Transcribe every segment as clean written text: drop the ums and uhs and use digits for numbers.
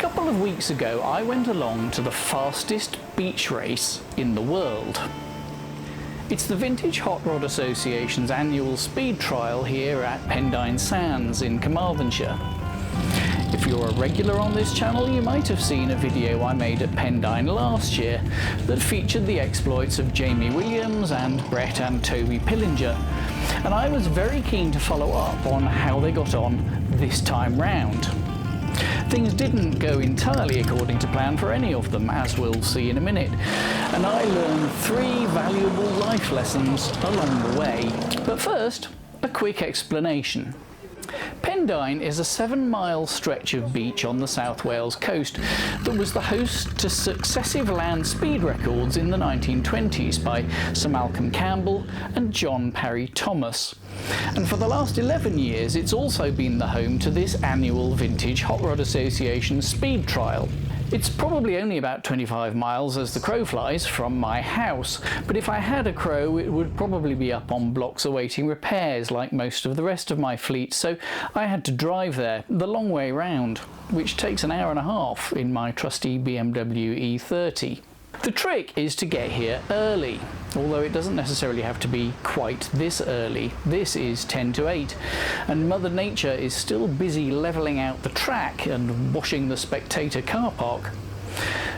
couple of weeks ago I went along to the fastest beach race in the world. It's the Vintage Hot Rod Association's annual speed trial here at Pendine Sands in Carmarthenshire. If you're a regular on this channel, you might have seen a video I made at Pendine last year that featured the exploits of Jamie Williams and Brett and Toby Pillinger, and I was very keen to follow up on how they got on this time round. Things didn't go entirely according to plan for any of them, as we'll see in a minute, and I learned 3 valuable life lessons along the way. But first, a quick explanation. Pendine is a 7-mile stretch of beach on the South Wales coast that was the host to successive land speed records in the 1920s by Sir Malcolm Campbell and John Parry Thomas. And for the last 11 years it's also been the home to this annual Vintage Hot Rod Association speed trial. It's probably only about 25 miles as the crow flies from my house, but if I had a crow it would probably be up on blocks awaiting repairs like most of the rest of my fleet, so I had to drive there the long way round, which takes an hour and a half in my trusty BMW E30. The trick is to get here early, although it doesn't necessarily have to be quite this early. This is 10 to 8, and Mother Nature is still busy levelling out the track and washing the spectator car park.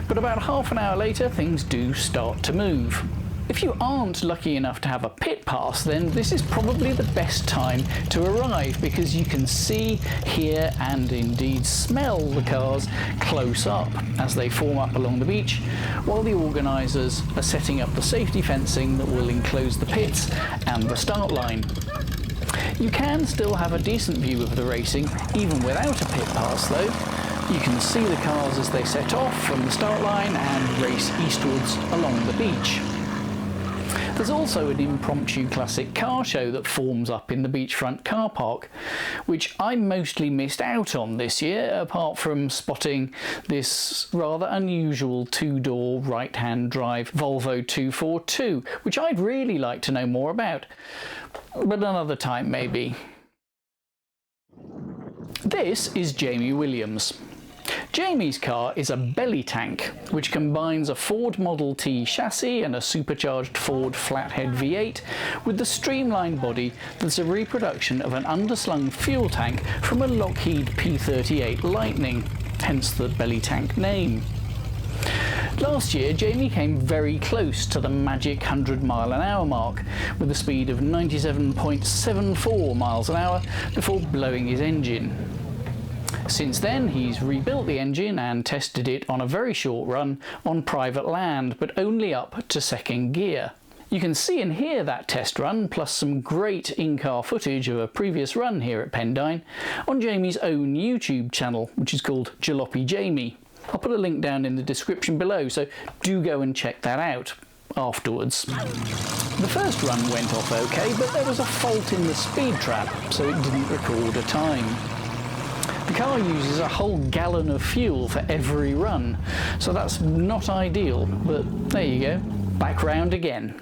But about half an hour later, things do start to move. If you aren't lucky enough to have a pit pass, then this is probably the best time to arrive, because you can see, hear and indeed smell the cars close up as they form up along the beach, while the organisers are setting up the safety fencing that will enclose the pits and the start line. You can still have a decent view of the racing even without a pit pass though. You can see the cars as they set off from the start line and race eastwards along the beach. There's also an impromptu classic car show that forms up in the beachfront car park, which I mostly missed out on this year, apart from spotting this rather unusual 2-door right-hand drive Volvo 242, which I'd really like to know more about, but another time maybe. This is Jamie Williams. Jamie's car is a belly tank, which combines a Ford Model T chassis and a supercharged Ford flathead V8 with the streamlined body that's a reproduction of an underslung fuel tank from a Lockheed P38 Lightning, hence the belly tank name. Last year, Jamie came very close to the magic 100-mile-an-hour mark with a speed of 97.74 miles an hour before blowing his engine. Since then, he's rebuilt the engine and tested it on a very short run on private land, but only up to 2nd gear. You can see and hear that test run, plus some great in-car footage of a previous run here at Pendine, on Jamie's own YouTube channel, which is called Jalopy Jamie. I'll put a link down in the description below, so do go and check that out afterwards. The first run went off okay, but there was a fault in the speed trap, so it didn't record a time. The car uses a whole gallon of fuel for every run, so that's not ideal, but there you go, back round again.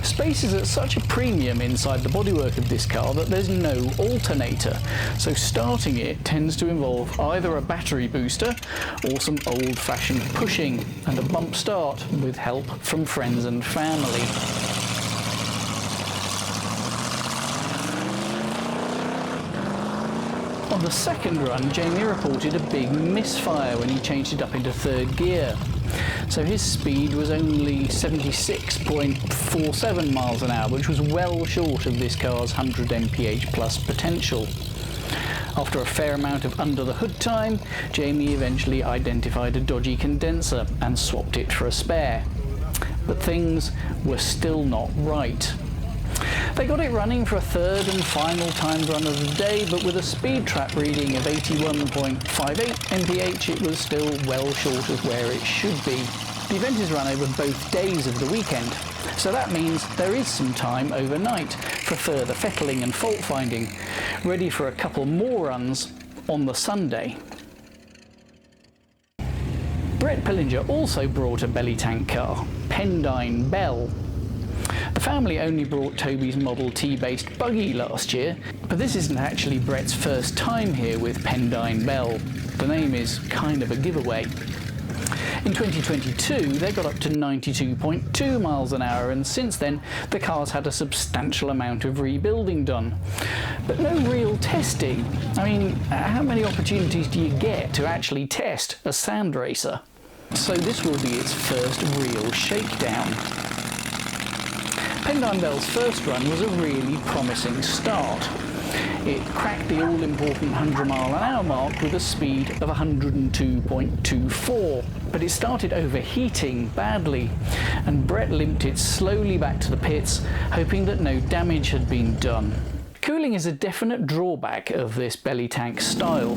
Space is at such a premium inside the bodywork of this car that there's no alternator, so starting it tends to involve either a battery booster or some old-fashioned pushing and a bump start with help from friends and family. On the second run, Jamie reported a big misfire when he changed it up into 3rd gear. So his speed was only 76.47 miles an hour, which was well short of this car's 100 mph plus potential. After a fair amount of under the hood time, Jamie eventually identified a dodgy condenser and swapped it for a spare. But things were still not right. They got it running for a 3rd and final timed run of the day, but with a speed trap reading of 81.58 mph, it was still well short of where it should be. The event is run over both days of the weekend, so that means there is some time overnight for further fettling and fault finding, ready for a couple more runs on the Sunday. Brett Pillinger also brought a belly tank car, Pendine Belle. The family only brought Toby's Model T based buggy last year, but this isn't actually Brett's first time here with Pendine Belle. The name is kind of a giveaway. In 2022 they got up to 92.2 miles an hour, and since then the car's had a substantial amount of rebuilding done. But no real testing. I mean, how many opportunities do you get to actually test a sand racer? So this will be its first real shakedown. Pendine Belle's first run was a really promising start. It cracked the all-important 100-mile-an-hour mark with a speed of 102.24, but it started overheating badly, and Brett limped it slowly back to the pits, hoping that no damage had been done. Cooling is a definite drawback of this belly tank style.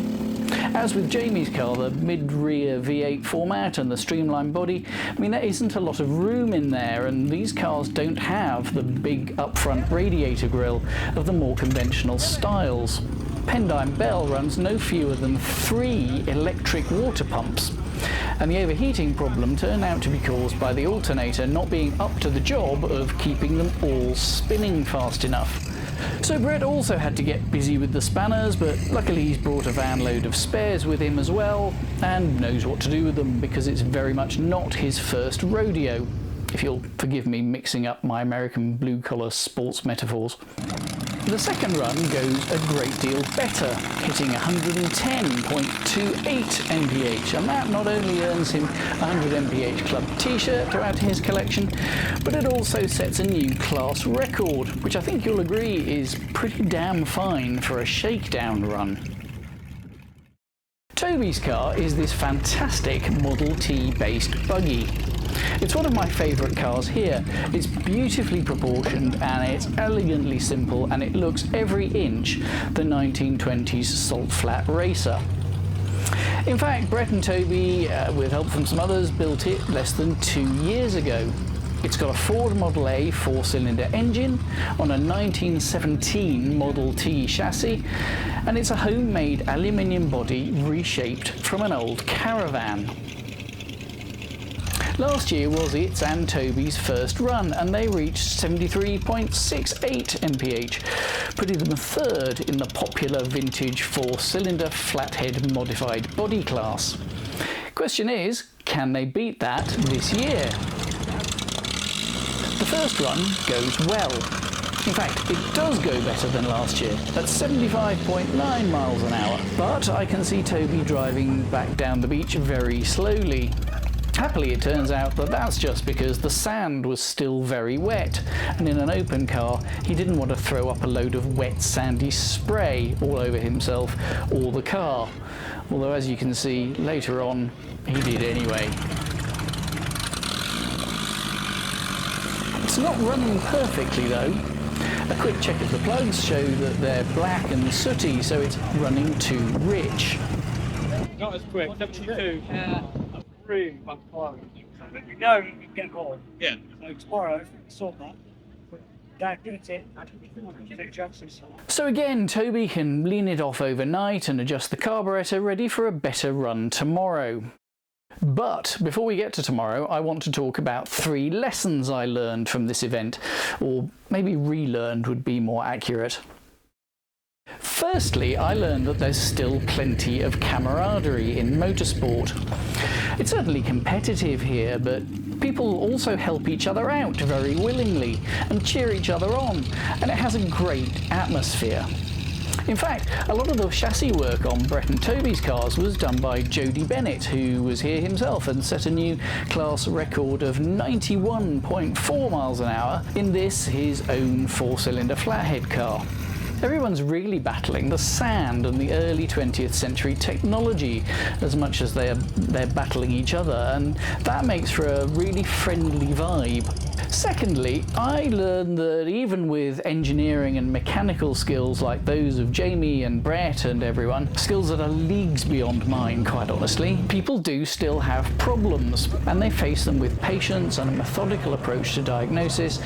As with Jamie's car, the mid-rear V8 format and the streamlined body, I mean, there isn't a lot of room in there, and these cars don't have the big up-front radiator grille of the more conventional styles. Pendine Belle runs no fewer than 3 electric water pumps, and the overheating problem turned out to be caused by the alternator not being up to the job of keeping them all spinning fast enough. So Brett also had to get busy with the spanners, but luckily he's brought a van load of spares with him as well, and knows what to do with them because it's very much not his first rodeo, if you'll forgive me mixing up my American blue-collar sports metaphors. The second run goes a great deal better, hitting 110.28 mph, and that not only earns him a 100 mph club t-shirt to add to his collection, but it also sets a new class record, which I think you'll agree is pretty damn fine for a shakedown run. Toby's car is this fantastic Model T based buggy. It's one of my favourite cars here. It's beautifully proportioned and it's elegantly simple, and it looks every inch the 1920s salt flat racer. In fact, Brett and Toby, with help from some others, built it less than 2 years ago. It's got a Ford Model A 4-cylinder engine on a 1917 Model T chassis, and it's a homemade aluminium body reshaped from an old caravan. Last year was its and Toby's first run, and they reached 73.68 mph, putting them third in the popular vintage 4-cylinder flathead modified body class. Question is, can they beat that this year? The first run goes well. In fact, it does go better than last year, at 75.9 miles an hour, but I can see Toby driving back down the beach very slowly. Happily, it turns out that that's just because the sand was still very wet, and in an open car he didn't want to throw up a load of wet sandy spray all over himself or the car, although as you can see later on he did anyway. It's not running perfectly though. A quick check of the plugs show that they're black and sooty, so it's running too rich. Not as quick, 72. Room by tomorrow. We know we can get more. Yeah. So tomorrow, sort that. So again, Toby can lean it off overnight and adjust the carburetor, ready for a better run tomorrow. But before we get to tomorrow, I want to talk about 3 lessons I learned from this event, or maybe relearned would be more accurate. Firstly, I learned that there's still plenty of camaraderie in motorsport. It's certainly competitive here, but people also help each other out very willingly and cheer each other on, and it has a great atmosphere. In fact, a lot of the chassis work on Brett and Toby's cars was done by Jody Bennett, who was here himself and set a new class record of 91.4 miles an hour in this, his own 4-cylinder flathead car. Everyone's really battling the sand and the early 20th century technology as much as they're battling each other, and that makes for a really friendly vibe. Secondly, I learned that even with engineering and mechanical skills like those of Jamie and Brett and everyone, skills that are leagues beyond mine, quite honestly, people do still have problems, and they face them with patience and a methodical approach to diagnosis,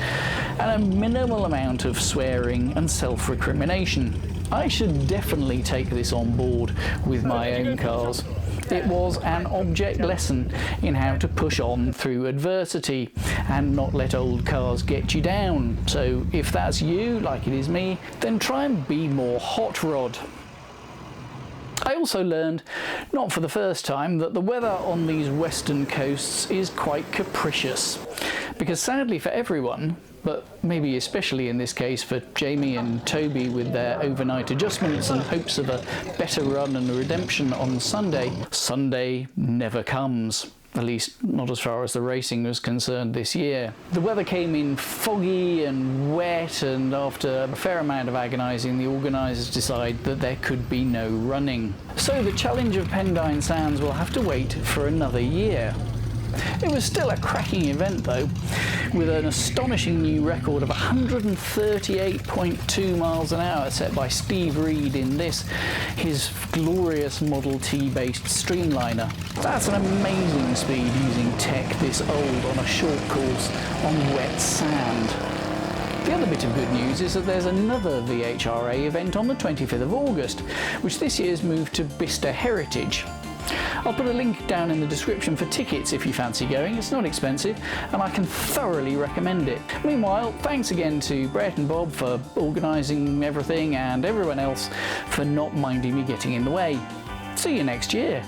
and a minimal amount of swearing and self-recrimination. I should definitely take this on board with my own cars. It was an object lesson in how to push on through adversity and not let old cars get you down. So if that's you, like it is me, then try and be more hot rod. I also learned, not for the first time, that the weather on these western coasts is quite capricious. Because sadly for everyone, but maybe especially in this case for Jamie and Toby with their overnight adjustments and hopes of a better run and redemption on Sunday, Sunday never comes. At least not as far as the racing was concerned this year. The weather came in foggy and wet, and after a fair amount of agonising, the organisers decided that there could be no running. So the challenge of Pendine Sands will have to wait for another year. It was still a cracking event though, with an astonishing new record of 138.2 miles an hour set by Steve Reed in this, his glorious Model T based streamliner. That's an amazing speed using tech this old on a short course on wet sand. The other bit of good news is that there's another vhra event on the 25th of August, which this year's moved to Bicester Heritage. I'll put a link down in the description for tickets if you fancy going. It's not expensive and I can thoroughly recommend it. Meanwhile, thanks again to Brett and Bob for organising everything and everyone else for not minding me getting in the way. See you next year.